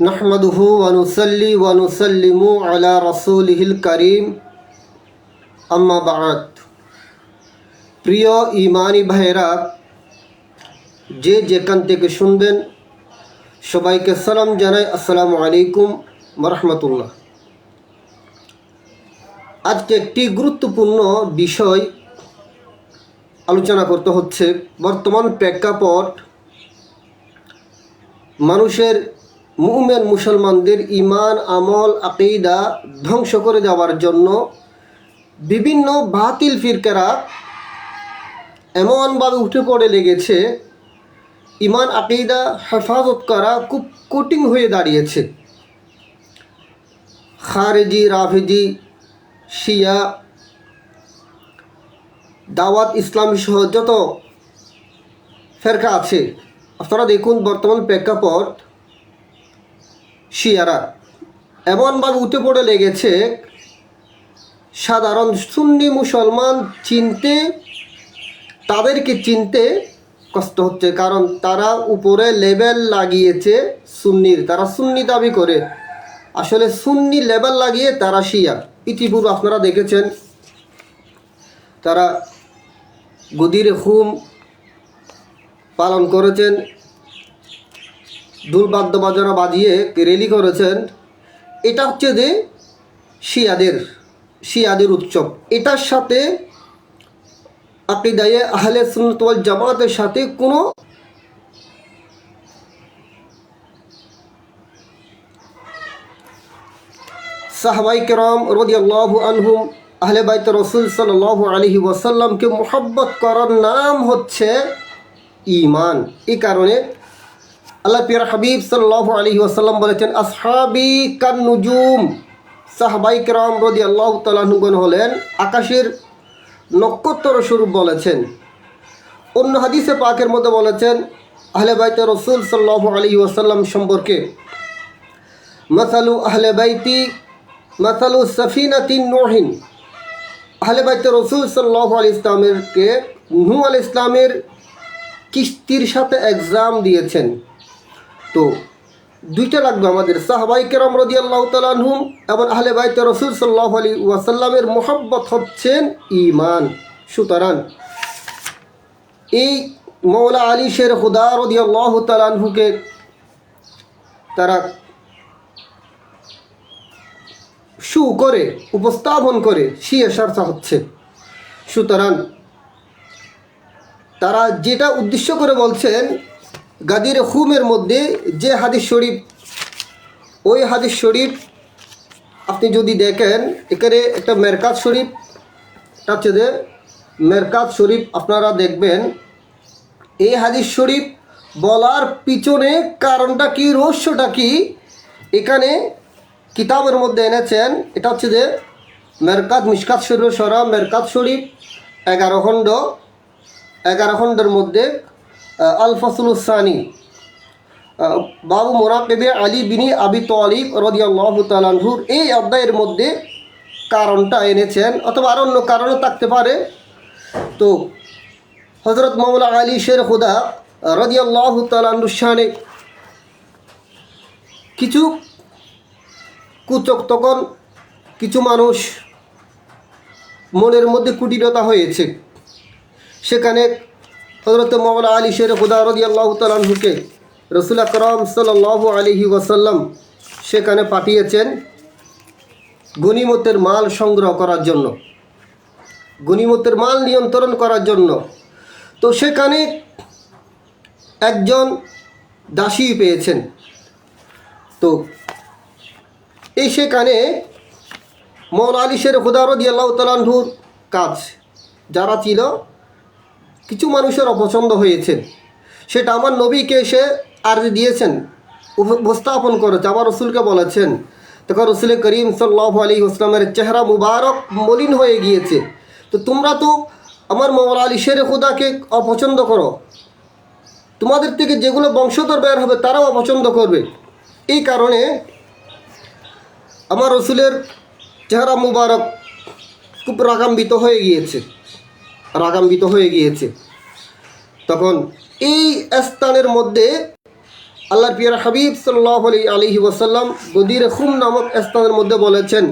নাহমাদুহু ওয়া নুসাল্লি ওয়া নুসাল্লিমু আলা রাসূলিহিল কারীম আম্মা বা'দ। প্রিয় ইমানি ভাইরা, যে যেখান থেকে শুনবেন সবাইকে সালাম জানাই, আসসালামু আলাইকুম ওয়া রাহমাতুল্লাহ। আজকে একটি গুরুত্বপূর্ণ বিষয় আলোচনা করতে হচ্ছে। বর্তমান প্রেক্ষাপট মানুষের মুমিন মুসলমানদের ইমান, আমল, আকীদা ধ্বংস করে দেওয়ার জন্য বিভিন্ন বাতিল ফিরকারা এমনভাবে উঠে পড়ে লেগেছে, ইমান আকীদা হেফাজত করা খুব কঠিন হয়ে দাঁড়িয়েছে। খারেজি, রাফেজি, শিয়া, দাওয়াত ইসলামী সহ যত ফেরকা আছে, আপনারা দেখুন বর্তমান প্রেক্ষাপট শিয়ারা এমনভাবে উঠে পড়ে লেগেছে, সাধারণ সুন্নি মুসলমান তাদেরকে চিনতে কষ্ট হচ্ছে। কারণ তারা উপরে লেবেল লাগিয়েছে সুন্নির, তারা সুন্নি দাবি করে, আসলে সুন্নি লেবেল লাগিয়ে তারা শিয়া। ইতিপূর্বে আপনারা দেখেছেন তারা গদির হুম পালন করেছেন, দুল বাদ্য বাজনা বাজিয়ে র্যালি করেছেন। এটা হচ্ছে যে শিয়াদের উৎসব। এটার সাথে আকীদায়ে আহলে সুন্নাত ওয়াল জামাতের সাথে কোনো সাহাবায়ে কেরাম রাদিয়াল্লাহু আনহুম, আহলে বাইত রাসূল সাল্লাল্লাহু আলাইহি ওয়াসাল্লামকে মুহাব্বত করার নাম হচ্ছে ঈমান। এই কারণে আল্লাহ পিয়ার হাবিব সাল্লাল্লাহু আলাইহি ওয়াসাল্লাম বলেছেন, আসহাবি কান নুজুম। সাহাবায়ে কেরাম রাদিয়াল্লাহু তাআলা আনহুগণ হলেন আকাশের নক্ষত্র স্বরূপ বলেছেন। অন্য হাদিসে পাকের মধ্যে বলেছেন আহলে বাইতে রাসূল সাল্লাল্লাহু আলাইহি ওয়াসাল্লাম সম্পর্কে, মাসালু আহলে বাইতি মাসালু সাফিনাতিন নূহিন। আহলে বাইতে রাসূল সাল্লাল্লাহু আলাইহি ইসলামেরকে নূহ আলাইহিস ইসলামের কিস্তির সাথে এক্সাম দিয়েছেন। তো দুইটা লাগবে আমাদের, সাহাবায়ে কেরাম রাদিয়াল্লাহু তাআলা আনহুম এবং আহলে বাইতে রাসূল সাল্লাল্লাহু আলাইহি ওয়াসাল্লামের মুহাব্বত হচ্ছেন ঈমান। সুতরাং এই মওলা আলী শের খুদা রাদিয়াল্লাহু তাআলা আনহুকে তারা উপস্থাপন করে শিয়া চর্চা হচ্ছে। সুতরাং তারা যেটা উদ্দেশ্য করে বলছেন, গাদির হুমের মধ্যে যে হাদিস শরীফ, ওই হাদিস শরীফ আপনি যদি দেখেন, এখানে একটা মেরকাত শরীফ আছে, যে মেরকাত শরীফ আপনারা দেখবেন, এই হাদিস শরীফ বলার পিছনে কারণটা কি, রহস্যটা কি, এখানে কিতাবের মধ্যে এনেছেন। এটা হচ্ছে যে মিশকাত শরীফ সরা মেরকাত শরীফ 11 খণ্ডের মধ্যে আল ফাসলুস সানি বাবু মুরাকিবে আলী বিন আবি তালিব রাদিয়াল্লাহু তাআলা আনহুর এই অধ্যায়ের মধ্যে কারণটা এনেছেন, অথবা আর অন্য কারণও থাকতে পারে। তো হযরত মাওলা আলী শের খুদা রাদিয়াল্লাহু তাআলা আনহুর শানে কিছু তখন কিছু মানুষ মনের মধ্যে কুটিলতা হয়েছে, সেখানে হযরত মাওলানা আলী শের খুদা রাদিয়াল্লাহু তাআলা আনহুকে রাসূল আকরাম সাল্লাল্লাহু আলাইহি ওয়াসাল্লাম সেখানে পাঠিয়েছেন গনিমতের মাল সংগ্রহ করার জন্য, গনিমতের মাল নিয়ন্ত্রণ করার জন্য। তো সেখানে একজন দাসী পেয়েছেন। তো সেখানে মাওলানা আলী শের খুদা রাদিয়াল্লাহু তাআলা আনহুর কাজ যারা ছিল, কিছু মানুষের অপছন্দ হয়েছে, সেটা আমার নবীকে এসে আর্জি দিয়েছেন, উপস্থাপন করেছে, আমার রসুলকে বলেছেন। তখন রসুল করিম সাল্লাল্লাহু আলাইহি ওয়াসাল্লামের চেহারা মুবারক মলিন হয়ে গিয়েছে। তো তোমরা তো আমার মাওলানা আলী শের খুদাকে অপছন্দ করো, তোমাদের থেকে যেগুলো বংশধর বের হবে তারাও অপছন্দ করবে। এই কারণে আমার রসুলের চেহারা মুবারক খুব রাগান্বিত হয়ে গিয়েছে। তখন এই স্থানের মধ্যে আল্লাহর প্রিয় হাবিব সাল্লাল্লাহু আলাইহি ওয়াসাল্লাম গদির খুম নামক স্থানের মধ্যে বলেছেন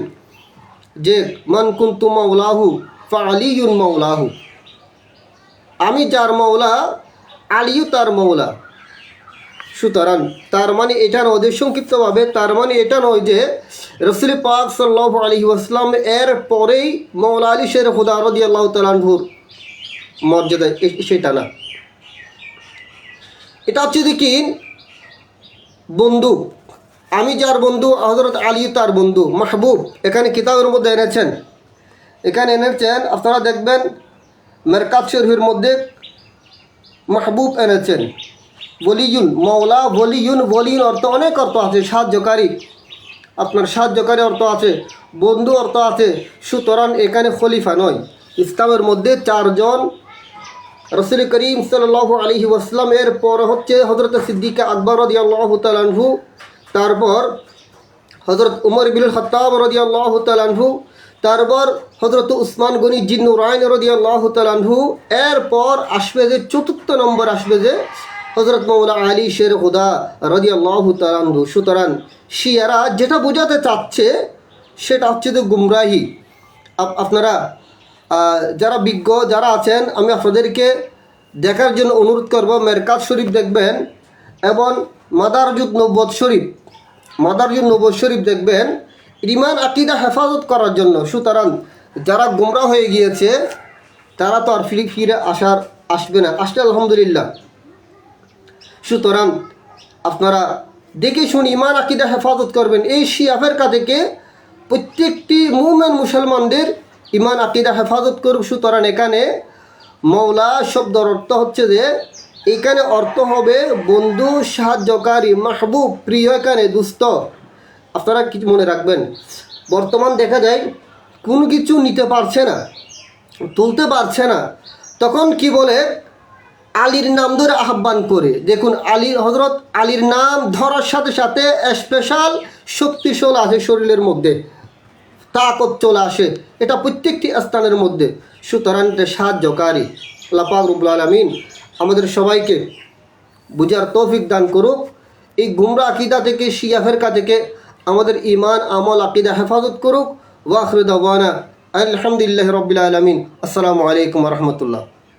যে মান কুনতু মাওলাহু ফা আলিয়ুন মাওলাহু, আমি যার মৌলা আলিও তার মৌলা। সুতরাং তার মানে এটা নয় যে সংক্ষিপ্তভাবে তার মানে এটা নয় যে রাসূল পাক সাল্লাল্লাহু আলাইহি ওয়াসাল্লাম এর পরেই মৌলা আলী শের খুদা রাদিয়াল্লাহু তাআলা আনহুর মর্যাদা, সেটা না। এটা হচ্ছে দেখি বন্ধু, আমি যার বন্ধু হযরত আলী তার বন্ধু মাহবুব। এখানে কিতাবের মধ্যে এনেছেন, আপনারা দেখবেন মেরকাত শরীফের মধ্যে মাহবুব এনেছেন। বলিয়ুন মৌলা, বলিয়ুন অর্থ অনেক অর্থ আছে, সাহায্যকারী, আপনার সাহায্যকারী অর্থ আছে, বন্ধু অর্থ আছে। সুতরাং এখানে খলিফা নয়। ইসলামের মধ্যে চারজন রাসূল করিম সাল্লাল্লাহু আলাইহি ওয়াসাল্লাম এর পর হচ্ছে হযরত সিদ্দিক আকবর রাদিয়াল্লাহু তাআলা আনহু, তারপর হযরত উমর ইবনুল খাত্তাব রাদিয়াল্লাহু তাআলা আনহু, তারপর হযরত উসমান গনি জিন্নুরাইন রাদিয়াল্লাহু তাআলা আনহু, এরপর আসবে যে চতুর্থ নম্বর আসবে যে হযরত মৌলা আলী শের খুদা রাদিয়াল্লাহু তাআলা আনহু। সুতরাং শিয়ারা যেটা বোঝাতে চাচ্ছে সেটা হচ্ছে যে গুমরাহি। আপনারা যারা বিজ্ঞ যারা আছেন, আমি আপনাদেরকে দেখার জন্য অনুরোধ করব, মেরকাত শরীফ দেখবেন এবং মাদারজুদ নবুয়ত শরীফ দেখবেন, ঈমান আকীদা হেফাজত করার জন্য। সুতরাং যারা গুমরা হয়ে গিয়েছে তারা তো আর ফিরে আসবে না, আসলে আলহামদুলিল্লাহ। সুতরাং আপনারা দেখে শুনে ঈমান আকীদা হেফাজত করবেন। এই শিয়াফেরকা থেকে প্রত্যেকটি মুমিন মুসলমানদের ঈমান আকীদা হেফাজত করুক। সুতরাং এখানে মৌলা শব্দের অর্থ হচ্ছে যে, এখানে অর্থ হবে বন্ধু, সাহায্যকারী, মাহবুব, প্রিয়, এখানে দুস্থ। আপনারা কিছু মনে রাখবেন, বর্তমান দেখা যায় কোনো কিছু নিতে পারছে না, তুলতে পারছে না, তখন কি বলে আলীর নাম ধরে আহ্বান করে। দেখুন হযরত আলীর নাম ধরার সাথে সাথে স্পেশাল শক্তি চলে আসে শরীরের মধ্যে, তাকত চলে আসে, এটা প্রত্যেকটি স্থানের মধ্যে। সুতরাং এটা সাহায্যকারী। আল্লাহ পাক রব্বুল আলামিন আমাদের সবাইকে বুঝার তৌফিক দান করুক। এই গুমরা আকীদা থেকে, শিয়া ফিরকা থেকে আমাদের ঈমান, আমল, আকীদা হেফাজত করুক। ওয়া আখিরু দাওয়ানা আলহামদুলিল্লাহি রাব্বিল আলামিন। আসসালামু আলাইকুম ওয়া রাহমাতুল্লাহ।